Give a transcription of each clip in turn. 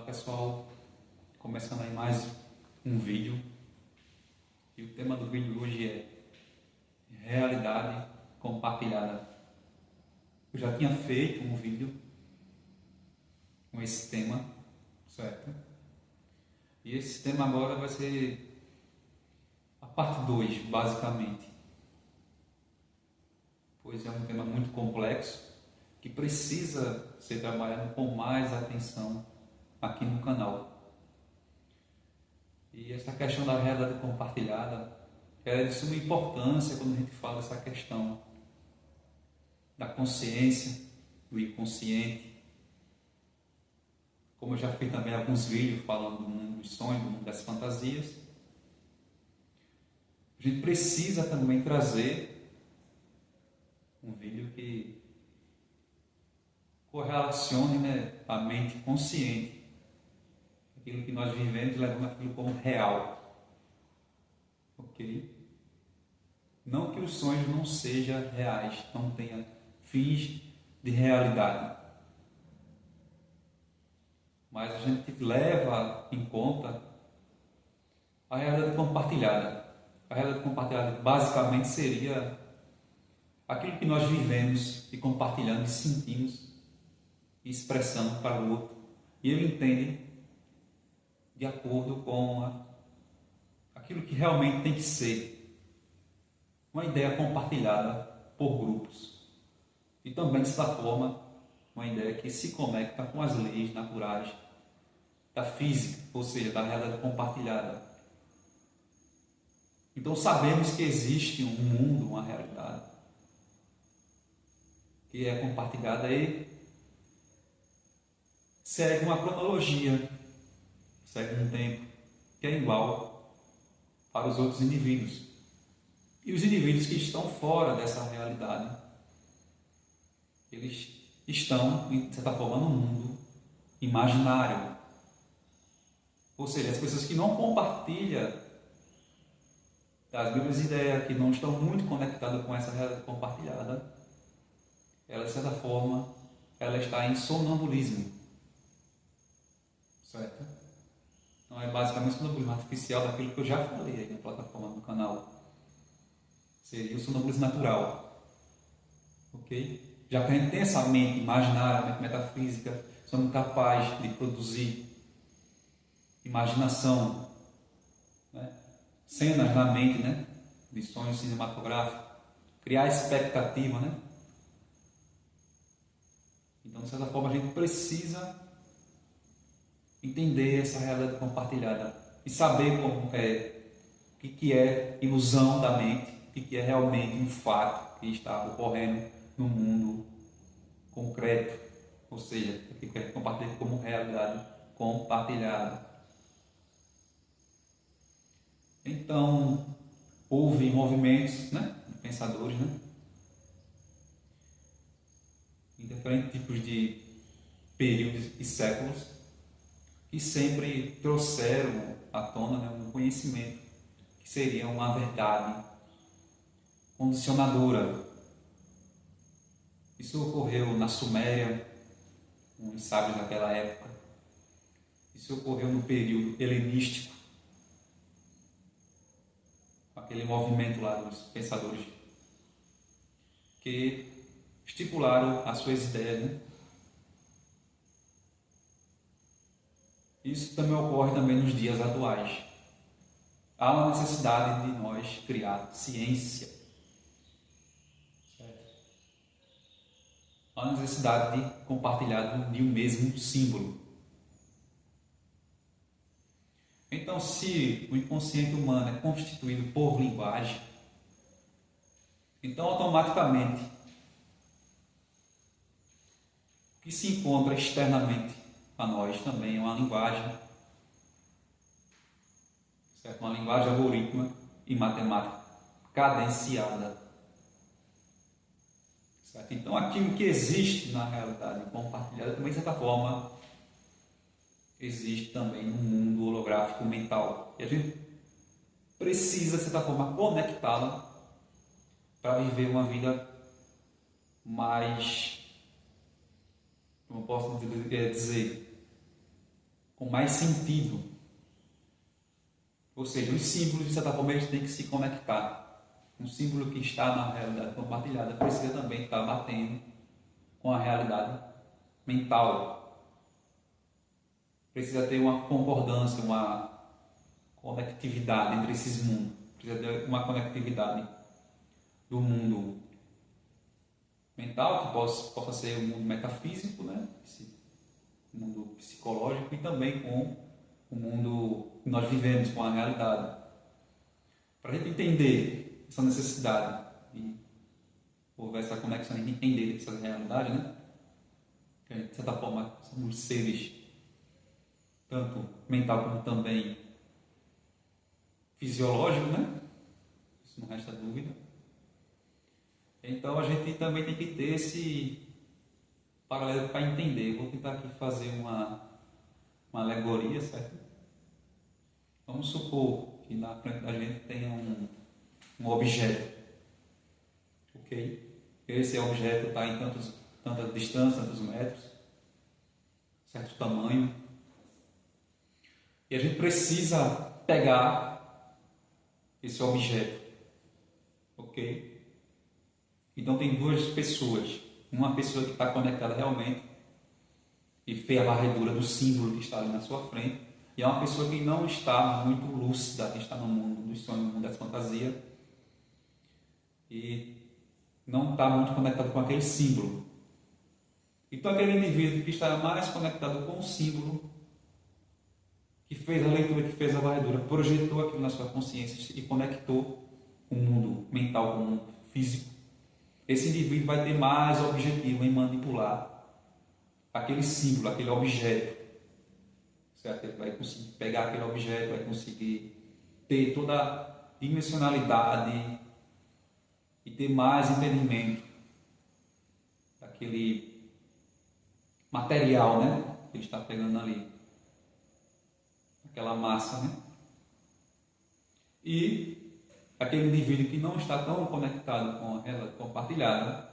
Pessoal, começando aí mais um vídeo, e o tema do vídeo hoje é realidade compartilhada. Eu já tinha feito um vídeo com esse tema, certo? E esse tema agora vai ser a parte 2, basicamente, pois é um tema muito complexo que precisa ser trabalhado com mais atenção aqui no canal. E essa questão da realidade compartilhada é de suma importância quando a gente fala essa questão da consciência, do inconsciente. Como eu já fiz também alguns vídeos falando do mundo dos sonhos, do mundo das fantasias, a gente precisa também trazer um vídeo que correlacione, a mente consciente, aquilo que nós vivemos, levando aquilo como real. Ok? Não que os sonhos não sejam reais, não tenham fins de realidade. Mas a gente leva em conta a realidade compartilhada. A realidade compartilhada basicamente seria aquilo que nós vivemos e compartilhamos e sentimos e expressando para o outro. E ele entende de acordo com aquilo que realmente tem que ser. Uma ideia compartilhada por grupos. E também, de certa forma, uma ideia que se conecta com as leis naturais da física, ou seja, da realidade compartilhada. Então sabemos que existe um mundo, uma realidade, que é compartilhada e segue uma cronologia, segue um tempo que é igual para os outros indivíduos. E os indivíduos que estão fora dessa realidade, eles estão, de certa forma, no mundo imaginário. Ou seja, as pessoas que não compartilham das mesmas ideias, que não estão muito conectadas com essa realidade compartilhada, ela, de certa forma, ela está em sonambulismo. Certo? Então é basicamente o sonambulismo artificial daquilo que eu já falei aí na plataforma do canal. Seria o sonambulismo natural. Ok? Já que a gente tem essa mente imaginária, mente metafísica, somos capazes de produzir imaginação, cenas na mente, de sonhos cinematográficos, criar expectativa, Então, de certa forma, a gente precisa entender essa realidade compartilhada e saber como o que é ilusão da mente, o que é realmente um fato que está ocorrendo no mundo concreto, ou seja, o que é compartilhado como realidade compartilhada. Então, houve movimentos, de pensadores, em diferentes tipos de períodos e séculos, que sempre trouxeram à tona um conhecimento que seria uma verdade condicionadora. Isso ocorreu na Suméria, com os sábios daquela época. Isso ocorreu no período helenístico, aquele movimento lá dos pensadores que estipularam as suas ideias. Isso também ocorre também nos dias atuais. Há uma necessidade de nós criar ciência. Certo? Há uma necessidade de compartilhar de um mesmo símbolo. Então, se o inconsciente humano é constituído por linguagem, então automaticamente o que se encontra externamente a nós também é uma linguagem, certo? Uma linguagem algorítmica e matemática cadenciada. Certo? Então, aquilo que existe na realidade compartilhada também, de certa forma, existe também no mundo holográfico mental. E a gente precisa, de certa forma, conectá-la para viver uma vida mais, como eu posso dizer, com mais sentido. Ou seja, os símbolos, de certa forma, eles têm que se conectar. Um símbolo que está na realidade compartilhada precisa também estar batendo com a realidade mental. Precisa ter uma concordância, uma conectividade entre esses mundos. Precisa ter uma conectividade do mundo mental, que possa ser o mundo metafísico, né? O mundo psicológico, e também com o mundo que nós vivemos, com a realidade. Para a gente entender essa necessidade e houver essa conexão, a gente entender essa realidade, né? Que a gente, de certa forma, somos seres tanto mental como também fisiológico, né? Isso não resta dúvida. Então a gente também tem que ter esse paralelo para entender. Vou tentar aqui fazer uma alegoria, certo? Vamos supor que na frente da gente tenha um objeto, ok? Esse objeto está em tanta distância, tantos metros, certo tamanho, e a gente precisa pegar esse objeto, ok? Então tem duas pessoas, uma pessoa que está conectada realmente e fez a varredura do símbolo que está ali na sua frente, e é uma pessoa que não está muito lúcida, que está no mundo dos sonhos, no mundo das fantasias, e não está muito conectado com aquele símbolo. Então aquele indivíduo que está mais conectado com o símbolo, que fez a leitura, que fez a varredura, projetou aquilo na sua consciência e conectou o mundo mental com o mundo físico, esse indivíduo vai ter mais objetivo em manipular aquele símbolo, aquele objeto. Certo? Ele vai conseguir pegar aquele objeto, vai conseguir ter toda a dimensionalidade e ter mais entendimento daquele material, né, que ele está pegando ali, aquela massa, né? E aquele indivíduo que não está tão conectado com a realidade compartilhada,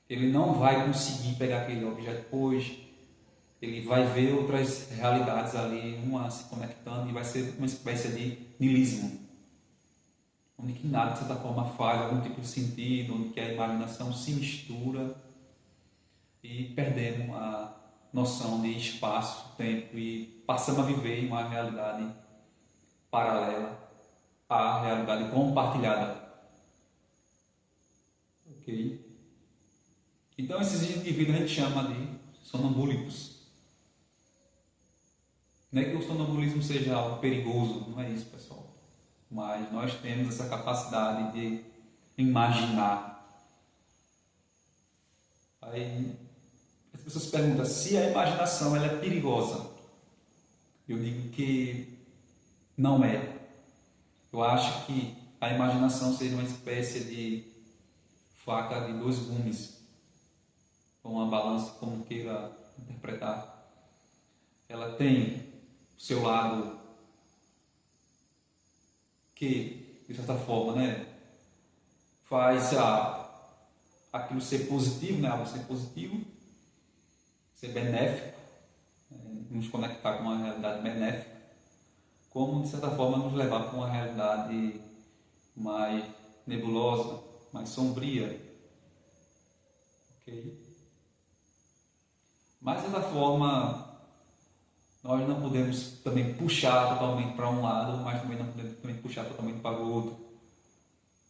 ele não vai conseguir pegar aquele objeto, pois ele vai ver outras realidades ali, uma se conectando, e vai ser uma espécie de niilismo, onde que nada de certa forma faz algum tipo de sentido, onde que a imaginação se mistura e perdemos a noção de espaço, tempo e passamos a viver em uma realidade paralela à realidade compartilhada. Ok? Então esses indivíduos a gente chama de sonambúlicos. Não é que o sonambulismo seja algo perigoso, não é isso, pessoal. Mas nós temos essa capacidade de imaginar. Aí as pessoas perguntam se a imaginação ela é perigosa. Eu digo que não é. Eu acho que a imaginação seria uma espécie de faca de dois gumes, ou uma balança, como queira interpretar. Ela tem o seu lado que, de certa forma, né, faz aquilo ser positivo, né, algo ser positivo, ser benéfico, nos conectar com uma realidade benéfica, como, de certa forma, nos levar para uma realidade mais nebulosa, mais sombria. Ok? Mas, de certa forma, nós não podemos também puxar totalmente para um lado, mas também não podemos também puxar totalmente para o outro.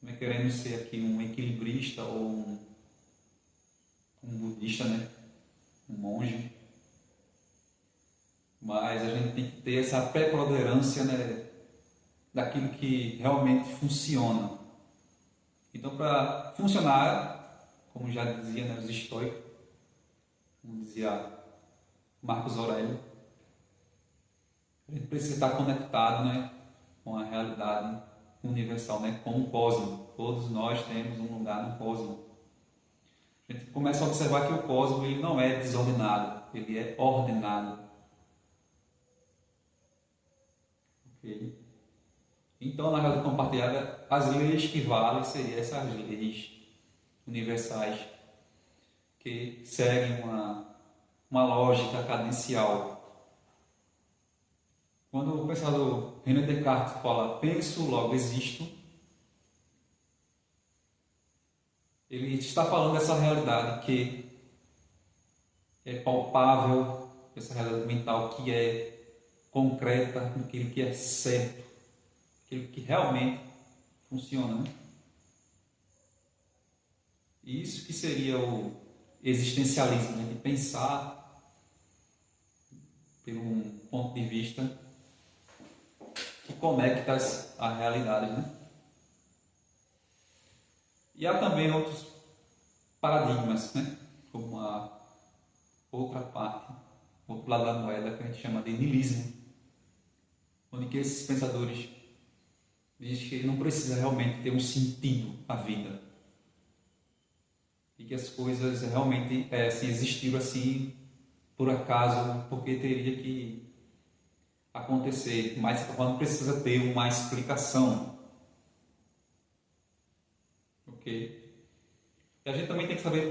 Não é querendo ser aqui um equilibrista ou um budista, né? Um monge. Mas a gente tem que ter essa preponderância, né, daquilo que realmente funciona. Então, para funcionar, como já dizia, né, os estoicos, como dizia Marcos Aurélio, a gente precisa estar conectado, né, com a realidade universal, né, com o cosmos. Todos nós temos um lugar no cosmos. A gente começa a observar que o cosmos ele não é desordenado, ele é ordenado. Okay? Então, na realidade compartilhada, as leis que valem seriam essas leis universais que seguem uma lógica cadencial. pensador René Descartes fala penso, logo existo, ele está falando dessa realidade que é palpável, essa realidade mental que é concreta, aquilo que é certo, aquilo que realmente funciona, né? Isso que seria o existencialismo, né? De pensar por um ponto de vista que conecta a realidade, né? E há também outros paradigmas, né? Como a outra parte, outro lado da moeda, que a gente chama de niilismo, onde que esses pensadores dizem que não precisa realmente ter um sentido a vida e que as coisas realmente assim, existiram assim por acaso, porque teria que acontecer, mas não precisa ter uma explicação, ok? E a gente também tem que saber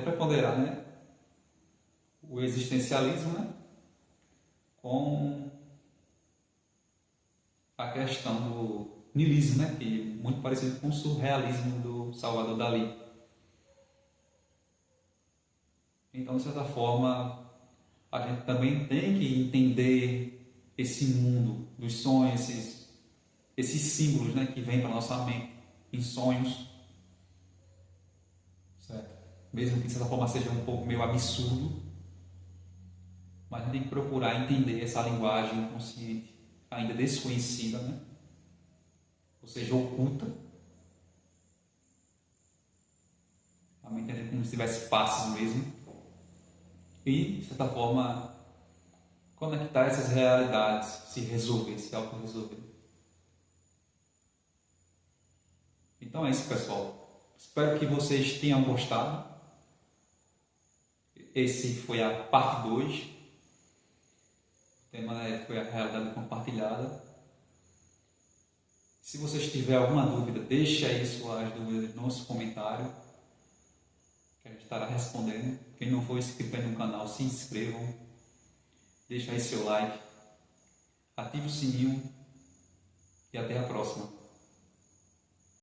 preponderar, né? O existencialismo, né? Com a questão do niilismo, né? Que é muito parecido com o surrealismo do Salvador Dalí. Então, de certa forma, a gente também tem que entender esse mundo dos sonhos, esses símbolos, né, que vêm para a nossa mente em sonhos, certo? Mesmo que de certa forma seja um pouco meio absurdo, mas a gente tem que procurar entender essa linguagem inconsciente, ainda desconhecida, né? Ou seja, oculta, a mente é como se tivesse faces mesmo, e de certa forma conectar essas realidades, se resolver, se auto-resolver. Então é isso, pessoal. Espero que vocês tenham gostado. Esse foi a parte 2. O tema foi a realidade compartilhada. Se vocês tiverem alguma dúvida, deixe aí suas dúvidas no nosso comentário, que a gente estará respondendo. Quem não for inscrito aí no canal, se inscrevam. Deixe aí seu like. Ative o sininho e até a próxima.